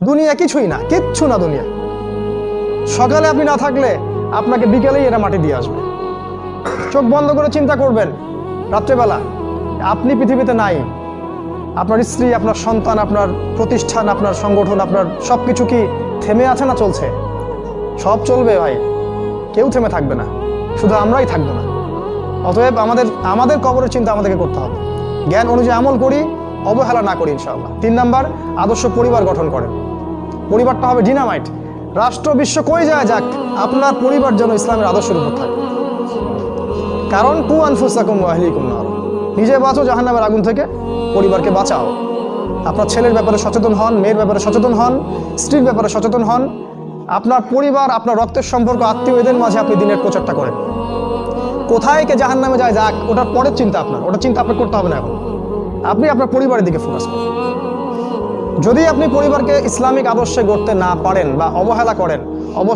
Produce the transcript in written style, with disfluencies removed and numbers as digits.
দুনিয়া কিছুই না, কিচ্ছু না দুনিয়া। সকালে আপনি না থাকলে আপনাকে বিকেলেই এরা মাটি দিয়ে আসবে। চোখ বন্ধ করে চিন্তা করবেন, রাত্রেবেলা আপনি পৃথিবীতে নাই, আপনার স্ত্রী, আপনার সন্তান, আপনার প্রতিষ্ঠান, আপনার সংগঠন, আপনার সব কিছু কি থেমে আছে না চলছে? সব চলবে ভাই, কেউ থেমে থাকবে না, শুধু আমরাই থাকবো না। অতএব আমাদের কবরের চিন্তা আমাদেরকে করতে হবে। জ্ঞান অনুযায়ী আমল করি, অবহেলা না করি ইনশাআল্লাহ। 3 নাম্বার, আদর্শ পরিবার গঠন করেন। পরিবারটা হবে ডিনামাইট। রাষ্ট্র বিশ্ব কই যায় যাক, আপনার পরিবার যেন ইসলামের আদর্শের উপর থাকে। কারণ কু আনফুসাকুম ওয়া আহলিকুম নার, নিজে বাঁচো জাহান্নামের আগুন থেকে, পরিবারকে বাঁচাও। আপনার ছেলের ব্যাপারে সচেতন হন, মেয়ের ব্যাপারে সচেতন হন, স্ত্রীর ব্যাপারে সচেতন হন। আপনার পরিবার, আপনার রক্তের সম্পর্ক, আত্মীয়, এদের মাঝে আপনি দিনের প্রচারটা করেন। কোথায় কে জাহান্নামে যায় যাক, ওটার পরের চিন্তা আপনার, ওটা চিন্তা আপনার করতে হবে না। এখন আপনি আপনার পরিবারের দিকে ফোকাস করুন। যদি আপনি পরিবারকে ইসলামিক আদর্শে গড়তে না পারেন বা অবহেলা করেন, অবশ্যই